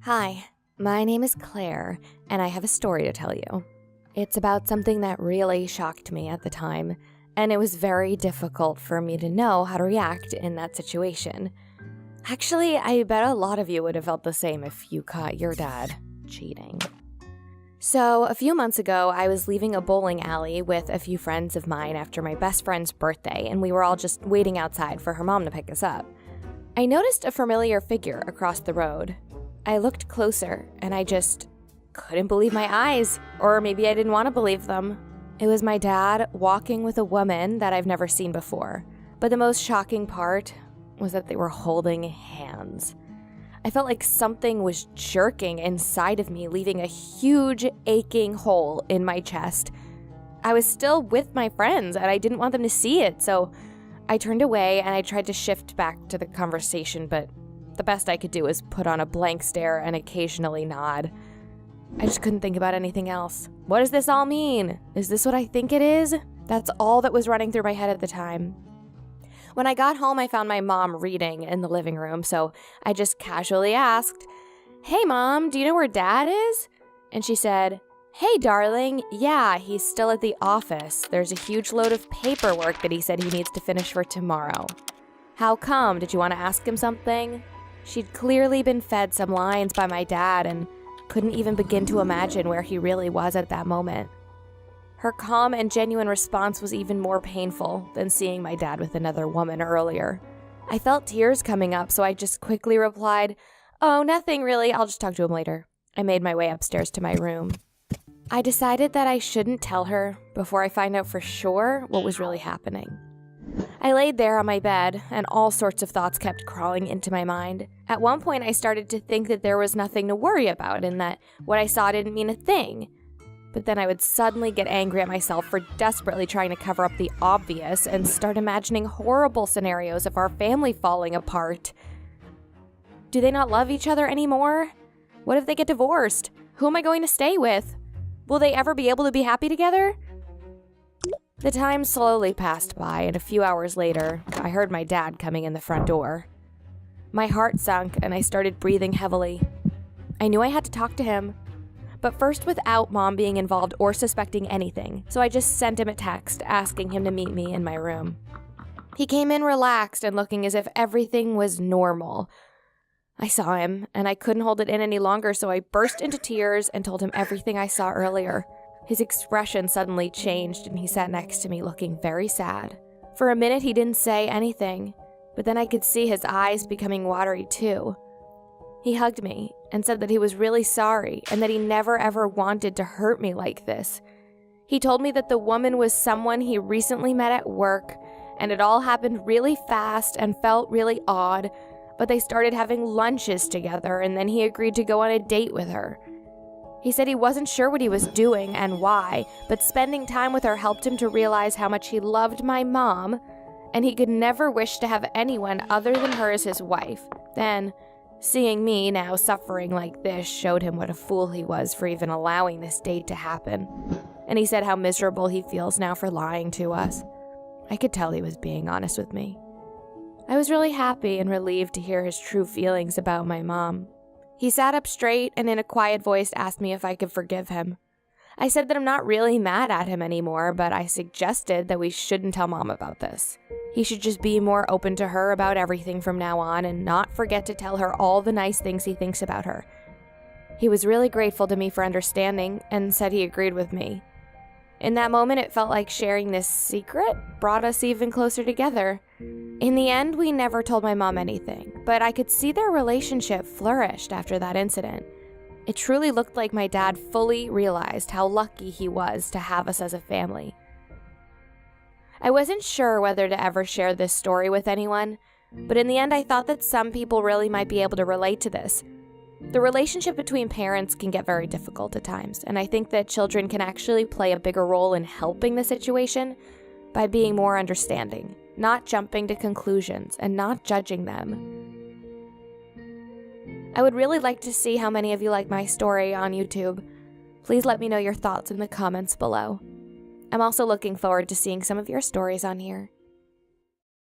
Hi, my name is Claire, and I have a story to tell you. It's about something that really shocked me at the time, and it was very difficult for me to know how to react in that situation. Actually, I bet a lot of you would have felt the same if you caught your dad cheating. So, a few months ago, I was leaving a bowling alley with a few friends of mine after my best friend's birthday, and we were all just waiting outside for her mom to pick us up. I noticed a familiar figure across the road. I looked closer, and I just couldn't believe my eyes, or maybe I didn't want to believe them. It was my dad walking with a woman that I've never seen before, but the most shocking part was that they were holding hands. I felt like something was jerking inside of me, leaving a huge aching hole in my chest. I was still with my friends, and I didn't want them to see it, so I turned away and I tried to shift back to the conversation, but the best I could do was put on a blank stare and occasionally nod. I just couldn't think about anything else. What does this all mean? Is this what I think it is? That's all that was running through my head at the time. When I got home, I found my mom reading in the living room, so I just casually asked, "Hey, Mom, do you know where Dad is?" And she said, "Hey, darling, yeah, he's still at the office. There's a huge load of paperwork that he said he needs to finish for tomorrow." "How come? Did you want to ask him something?" She'd clearly been fed some lines by my dad and couldn't even begin to imagine where he really was at that moment. Her calm and genuine response was even more painful than seeing my dad with another woman earlier. I felt tears coming up, so I just quickly replied, "Oh, nothing really, I'll just talk to him later." I made my way upstairs to my room. I decided that I shouldn't tell her before I find out for sure what was really happening. I laid there on my bed, and all sorts of thoughts kept crawling into my mind. At one point, I started to think that there was nothing to worry about and that what I saw didn't mean a thing. But then I would suddenly get angry at myself for desperately trying to cover up the obvious and start imagining horrible scenarios of our family falling apart. Do they not love each other anymore? What if they get divorced? Who am I going to stay with? Will they ever be able to be happy together? The time slowly passed by, and a few hours later, I heard my dad coming in the front door. My heart sunk, and I started breathing heavily. I knew I had to talk to him, but first without Mom being involved or suspecting anything, so I just sent him a text asking him to meet me in my room. He came in relaxed and looking as if everything was normal. I saw him, and I couldn't hold it in any longer, so I burst into tears and told him everything I saw earlier. His expression suddenly changed, and he sat next to me looking very sad. For a minute, he didn't say anything, but then I could see his eyes becoming watery too. He hugged me and said that he was really sorry and that he never ever wanted to hurt me like this. He told me that the woman was someone he recently met at work, and it all happened really fast and felt really odd, but they started having lunches together, and then he agreed to go on a date with her. He said he wasn't sure what he was doing and why, but spending time with her helped him to realize how much he loved my mom, and he could never wish to have anyone other than her as his wife. Then, seeing me now suffering like this showed him what a fool he was for even allowing this date to happen. And he said how miserable he feels now for lying to us. I could tell he was being honest with me. I was really happy and relieved to hear his true feelings about my mom. He sat up straight and in a quiet voice asked me if I could forgive him. I said that I'm not really mad at him anymore, but I suggested that we shouldn't tell Mom about this. He should just be more open to her about everything from now on and not forget to tell her all the nice things he thinks about her. He was really grateful to me for understanding and said he agreed with me. In that moment, it felt like sharing this secret brought us even closer together. In the end, we never told my mom anything, but I could see their relationship flourished after that incident. It truly looked like my dad fully realized how lucky he was to have us as a family. I wasn't sure whether to ever share this story with anyone, but in the end, I thought that some people really might be able to relate to this. The relationship between parents can get very difficult at times, and I think that children can actually play a bigger role in helping the situation by being more understanding, not jumping to conclusions, and not judging them. I would really like to see how many of you like my story on YouTube. Please let me know your thoughts in the comments below. I'm also looking forward to seeing some of your stories on here.